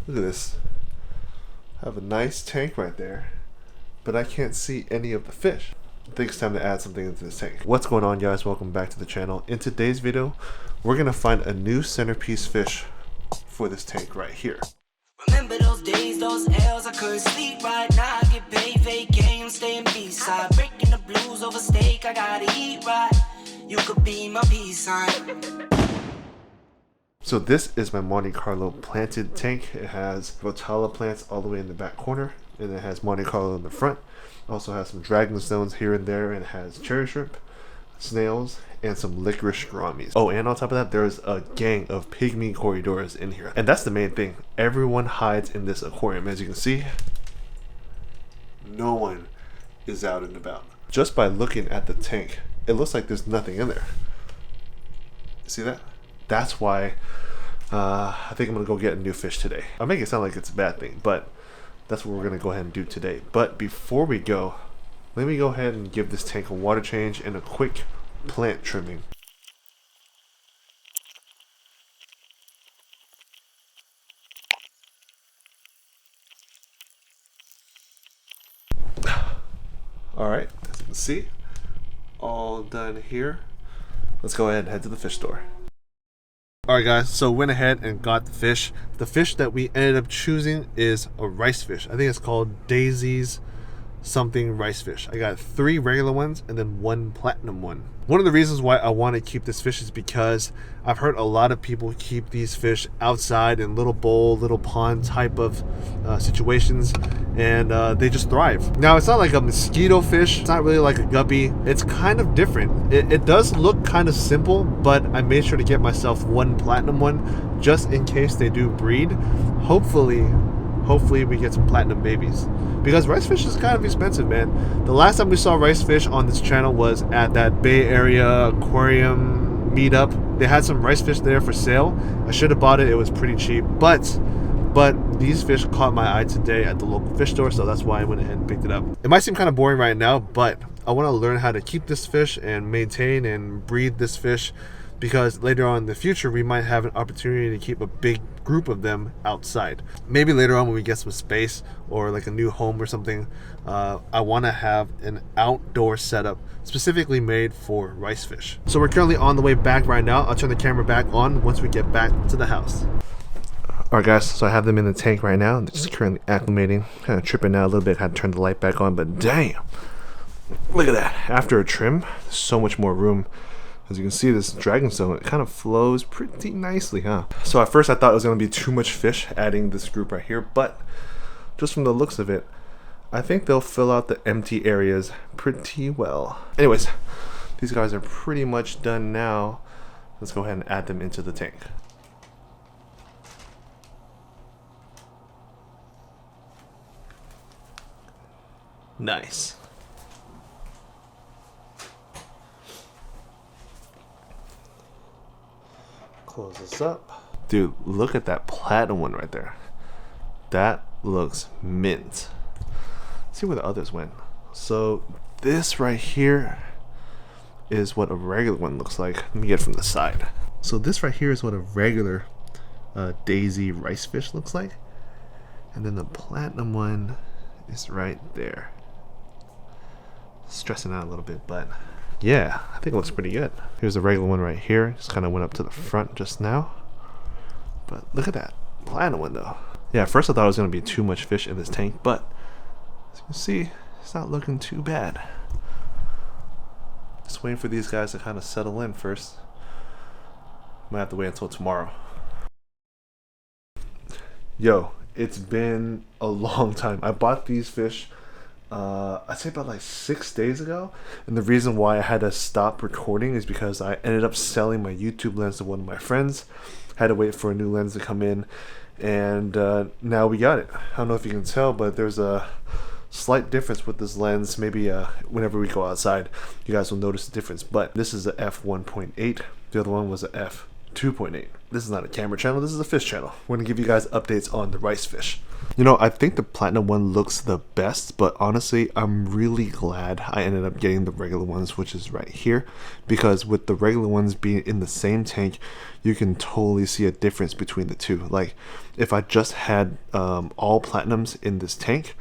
Look at this. I have a nice tank right there, but I can't see any of the fish. I think it's time to add something into this tank. What's going on, guys? Welcome back to the channel. In today's video, we're gonna find a new centerpiece fish for this tank right here. Remember those days, those L's, I couldn't sleep right now. I get paid, fake game, staying B-side. Breaking the blues over steak, I gotta eat right. You could be my peace sign. So this is my Monte Carlo planted tank. It has rotala plants all the way in the back corner, and it has Monte Carlo in the front. It also has some dragon stones here and there, and it has cherry shrimp, snails, and some licorice gouramis. Oh, and on top of that, there's a gang of pygmy corridors in here. And that's the main thing. Everyone hides in this aquarium. As you can see, no one is out and about. Just by looking at the tank, it looks like there's nothing in there. See that? That's why I think I'm gonna go get a new fish today. I make it sound like it's a bad thing, but that's what we're gonna go ahead and do today. But before we go, let me go ahead and give this tank a water change and a quick plant trimming. Alright, as you can see, all done here. Let's go ahead and head to the fish store. Alright guys, so went ahead and got the fish. The fish that we ended up choosing is a rice fish. I think it's called Daisy's something rice fish. I got 3 regular ones and then 1 platinum one. One of the reasons why I want to keep this fish is because I've heard a lot of people keep these fish outside in little bowl, little pond type of situations, and they just thrive. Now, it's not like a mosquito fish. It's not really like a guppy. It's kind of different. It does look kind of simple, but I made sure to get myself 1 platinum one just in case they do breed. Hopefully we get some platinum babies, because rice fish is kind of expensive, man. The last time we saw rice fish on this channel was at that Bay Area Aquarium meetup. They had some rice fish there for sale. I should have bought it. It was pretty cheap, but these fish caught my eye today at the local fish store, so that's why I went ahead and picked it up. It might seem kind of boring right now, but I want to learn how to keep this fish and maintain and breed this fish, because later on in the future we might have an opportunity to keep a big group of them outside. Maybe later on when we get some space or like a new home or something, I want to have an outdoor setup specifically made for rice fish. So we're currently on the way back right now. I'll turn the camera back on once we get back to the house. Alright guys, so I have them in the tank right now. They're just currently acclimating, kind of tripping out a little bit. Had to turn the light back on, but damn, look at that. After a trim, there's so much more room. As you can see, this dragon stone, it kind of flows pretty nicely, huh? So at first I thought it was going to be too much fish adding this group right here, but just from the looks of it, I think they'll fill out the empty areas pretty well. Anyways, these guys are pretty much done now. Let's go ahead and add them into the tank. Nice. Close this up. Dude, look at that platinum one right there. That looks mint. Let's see where the others went. So this right here is what a regular one looks like. Let me get it from the side. So this right here is what a regular Daisy rice fish looks like. And then the platinum one is right there. Stressing out a little bit, but yeah, I think it looks pretty good. Here's the regular one right here. Just kind of went up to the front just now. But look at that platinum one though. Yeah, at first I thought it was going to be too much fish in this tank, but as you can see, it's not looking too bad. Just waiting for these guys to kind of settle in first. Might have to wait until tomorrow. Yo, it's been a long time. I bought these fish I'd say about like 6 days ago, and the reason why I had to stop recording is because I ended up selling my YouTube lens to one of my friends. Had to wait for a new lens to come in, and now we got it. I don't know if you can tell, but there's a slight difference with this lens. Maybe whenever we go outside you guys will notice the difference, but this is a f1.8. The other one was a 2.8. This is not a camera channel, this is a fish channel. We're gonna give you guys updates on the rice fish. You know, I think the platinum one looks the best, but honestly, I'm really glad I ended up getting the regular ones, which is right here, because with the regular ones being in the same tank, you can totally see a difference between the two. Like, if I just had all platinums in this tank,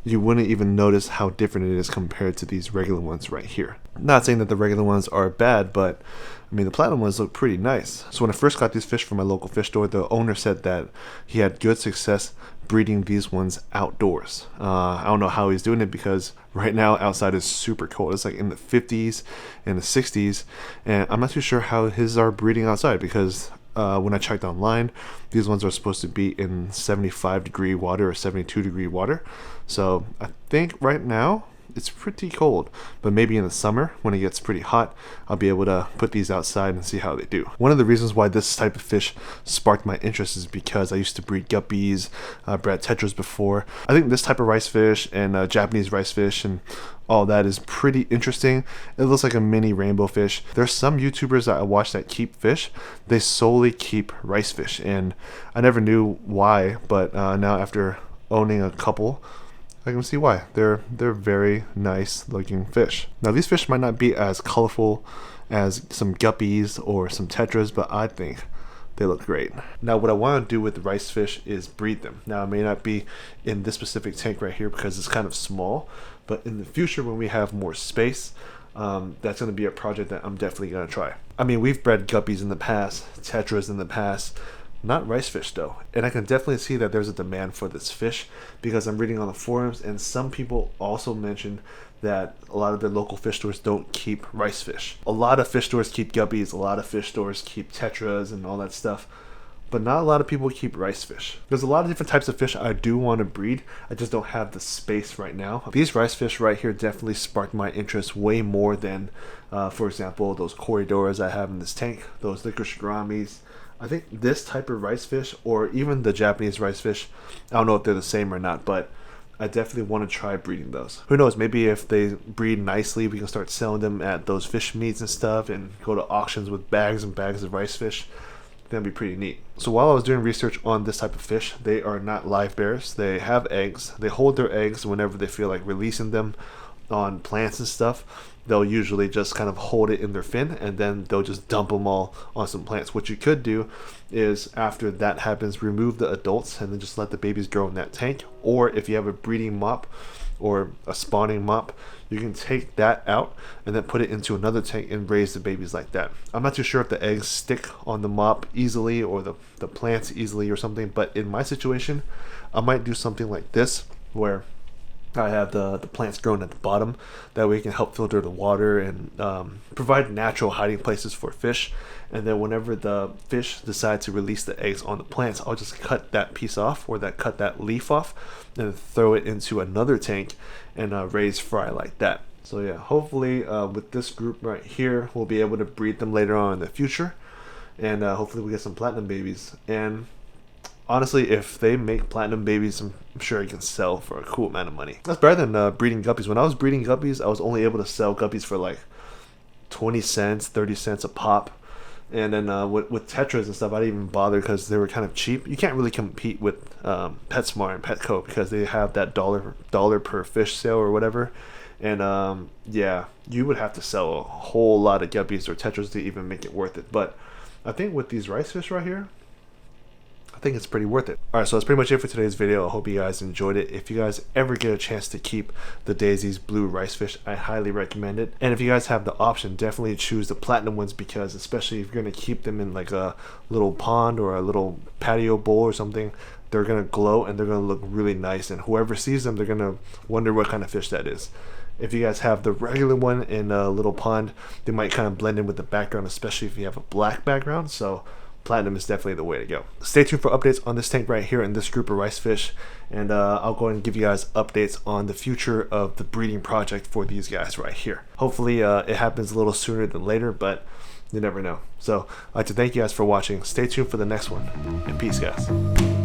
you wouldn't even notice how different it is compared to these regular ones right here. Not saying that the regular ones are bad, but I mean, the platinum ones look pretty nice. So when I first got these fish from my local fish store, the owner said that he had good success breeding these ones outdoors. I don't know how he's doing it, because right now outside is super cold. It's like in the 50s and the 60s, and I'm not too sure how his are breeding outside, because when I checked online, these ones are supposed to be in 75-degree water or 72-degree water. So I think right now it's pretty cold, but maybe in the summer when it gets pretty hot, I'll be able to put these outside and see how they do. One of the reasons why this type of fish sparked my interest is because I used to breed guppies, bred tetras before. I think this type of rice fish and Japanese rice fish and all that is pretty interesting. It looks like a mini rainbow fish. There's some YouTubers that I watch that keep fish. They solely keep rice fish, and I never knew why, but now after owning a couple, I can see why. They're very nice looking fish. Now these fish might not be as colorful as some guppies or some tetras, but I think they look great. Now what I want to do with the rice fish is breed them. Now it may not be in this specific tank right here because it's kind of small, but in the future when we have more space, that's going to be a project that I'm definitely going to try. I mean, we've bred guppies in the past, tetras in the past, not rice fish though, and I can definitely see that there's a demand for this fish, because I'm reading on the forums and some people also mentioned that a lot of their local fish stores don't keep rice fish. A lot of fish stores keep guppies, a lot of fish stores keep tetras and all that stuff, but not a lot of people keep rice fish. There's a lot of different types of fish I do want to breed, I just don't have the space right now. These rice fish right here definitely sparked my interest way more than for example those corridoras I have in this tank, those licorice gouramis. I think this type of rice fish, or even the Japanese rice fish, I don't know if they're the same or not, but I definitely want to try breeding those. Who knows, maybe if they breed nicely, we can start selling them at those fish meets and stuff and go to auctions with bags and bags of rice fish. That'd be pretty neat. So while I was doing research on this type of fish, they are not live bears. They have eggs. They hold their eggs whenever they feel like releasing them on plants and stuff. They'll usually just kind of hold it in their fin, and then they'll just dump them all on some plants. What you could do is, after that happens, remove the adults and then just let the babies grow in that tank. Or if you have a breeding mop or a spawning mop, you can take that out and then put it into another tank and raise the babies like that. I'm not too sure if the eggs stick on the mop easily or the plants easily or something, but in my situation, I might do something like this, where I have the plants growing at the bottom. That way it can help filter the water and provide natural hiding places for fish. And then whenever the fish decide to release the eggs on the plants, I'll just cut that piece off, or cut that leaf off, and throw it into another tank and raise fry like that. So yeah, hopefully with this group right here, we'll be able to breed them later on in the future, and hopefully we get some platinum babies. And honestly, if they make platinum babies, I'm sure I can sell for a cool amount of money. That's better than breeding guppies. When I was breeding guppies, I was only able to sell guppies for like 20 cents, 30 cents a pop. And then with tetras and stuff, I didn't even bother because they were kind of cheap. You can't really compete with PetSmart and Petco because they have that dollar per fish sale or whatever. And yeah, you would have to sell a whole lot of guppies or tetras to even make it worth it. But I think with these rice fish right here, I think it's pretty worth it. Alright, so that's pretty much it for today's video. I hope you guys enjoyed it. If you guys ever get a chance to keep the Daisy's blue rice fish, I highly recommend it. And if you guys have the option, definitely choose the platinum ones, because especially if you're going to keep them in like a little pond or a little patio bowl or something, they're going to glow and they're going to look really nice. And whoever sees them, they're going to wonder what kind of fish that is. If you guys have the regular one in a little pond, they might kind of blend in with the background, especially if you have a black background. So platinum is definitely the way to go. Stay tuned for updates on this tank right here and this group of rice fish, and I'll go ahead and give you guys updates on the future of the breeding project for these guys right here. Hopefully it happens a little sooner than later, but you never know. So I'd like to thank you guys for watching. Stay tuned for the next one, and peace, guys.